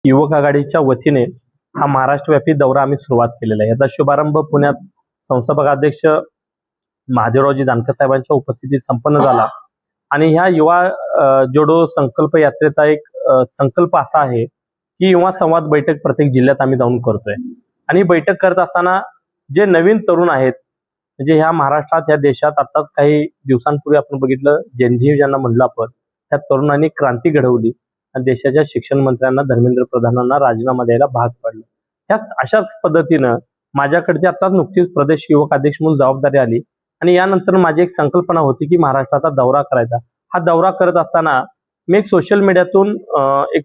युवक आघाडीच्या वतीने हा महाराष्ट्रव्यापी दौरा आम्ही सुरुवात केलेला आहे। याचा शुभारंभ पुण्यात संस्थापक अध्यक्ष महादेवरावजी जानकर साहेबांच्या उपस्थितीत संपन्न झाला आणि ह्या युवा जोडो संकल्प यात्रेचा एक संकल्प असा आहे की युवा संवाद बैठक प्रत्येक जिल्ह्यात आम्ही जाऊन करतोय आणि बैठक करत असताना जे नवीन तरुण आहेत म्हणजे ह्या महाराष्ट्रात या देशात आताच काही दिवसांपूर्वी आपण बघितलं जेनझी ज्यांना म्हणलं आपण त्या तरुणांनी क्रांती घडवली आणि देशाच्या शिक्षण मंत्र्यांना धर्मेंद्र प्रधानांना राजीनामा द्यायला भाग पाडलं। ह्याच अशाच पद्धतीनं माझ्याकडची आताच नुकतीच प्रदेश युवक अध्यक्ष म्हणून जबाबदारी आली आणि यानंतर माझी एक संकल्पना होती की महाराष्ट्राचा दौरा करायचा। हा दौरा करत असताना मी एक सोशल मीडियातून एक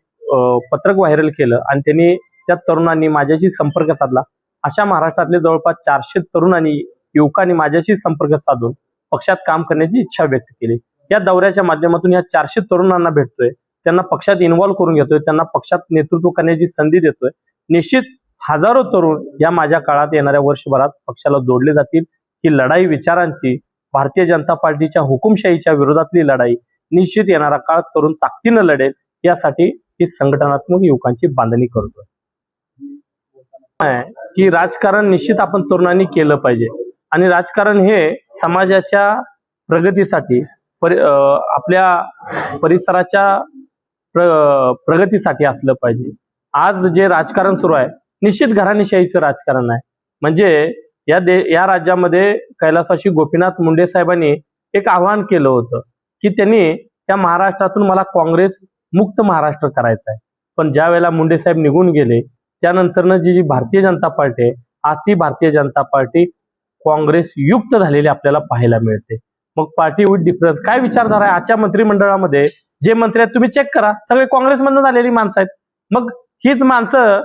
पत्रक व्हायरल केलं आणि त्यांनी त्या तरुणांनी माझ्याशी संपर्क साधला। अशा महाराष्ट्रातले जवळपास 400 तरुणांनी युवकांनी माझ्याशी संपर्क साधून पक्षात काम करण्याची इच्छा व्यक्त केली। या दौऱ्याच्या माध्यमातून या 400 तरुणांना भेटतोय, त्यांना पक्षात इन्व्हॉल्व करून घेतोय, त्यांना पक्षात नेतृत्व करण्याची संधी देतोय। निश्चित हजारो तरुण या माझ्या काळात येणाऱ्या वर्षभरात पक्षाला जोडले जातील। ही लढाई विचारांची, भारतीय जनता पार्टीच्या हुकुमशाहीच्या विरोधातली लढाई निश्चित येणारा काळ तरुण ताकदीनं लढेल यासाठी ही संघटनात्मक युवकांची बांधणी करतोय की राजकारण निश्चित आपण तरुणांनी केलं पाहिजे आणि राजकारण हे समाजाच्या प्रगतीसाठी आपल्या परिसराच्या प्रगतीसाठी असलं पाहिजे। आज जे राजकारण सुरू आहे निश्चित घराणेशाहीचं राजकारण आहे। म्हणजे या राज्यामध्ये कैलासवासी गोपीनाथ मुंडे साहेबांनी एक आवाहन केलं होतं की त्यांनी त्या महाराष्ट्रातून मला काँग्रेस मुक्त महाराष्ट्र करायचा आहे, पण ज्या वेळेला मुंडे साहेब निघून गेले त्यानंतरनं जी भारतीय जनता पार्टी आहे आज ती भारतीय जनता पार्टी काँग्रेस युक्त झालेली आपल्याला पाहायला मिळते। मग पार्टी विथ डिफरन्स काय विचारधारा आहे आजच्या मंत्रिमंडळामध्ये जे मंत्री आहेत तुम्ही चेक करा, सगळे काँग्रेसमधून झालेली माणसं आहेत। मग हीच माणसं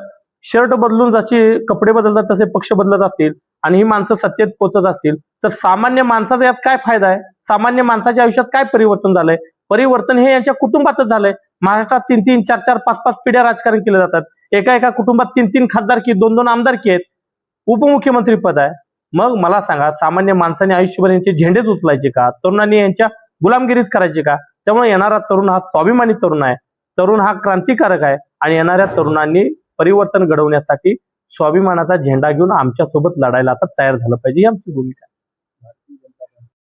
शर्ट बदलून जशी कपडे बदलतात तसे पक्ष बदलत असतील आणि ही माणसं सत्तेत पोहोचत असतील तर सामान्य माणसाचा यात काय फायदा आहे? सामान्य माणसाच्या आयुष्यात काय परिवर्तन झालंय? परिवर्तन हे यांच्या कुटुंबातच झालंय। महाराष्ट्रात 3-3, 4-4, 5-5 पिढ्या राजकारण केले जातात। एका कुटुंबात 3-3 खासदारकी, 2-2 आमदारकी आहेत, उपमुख्यमंत्री पद आहे। मग मला सांगा सामान्य माणसाने आयुष्यभर यांचे झेंडेच उचलायचे का? तरुणांनी यांच्या गुलामगिरीच करायची का? त्यामुळे येणारा तरुण हा स्वाभिमानी तरुण आहे, तरुण हा क्रांतिकारक आहे आणि येणाऱ्या तरुणांनी परिवर्तन घडवण्यासाठी स्वाभिमानाचा झेंडा घेऊन आमच्या सोबत लढायला आता तयार झालं पाहिजे ही आमची भूमिका आहे।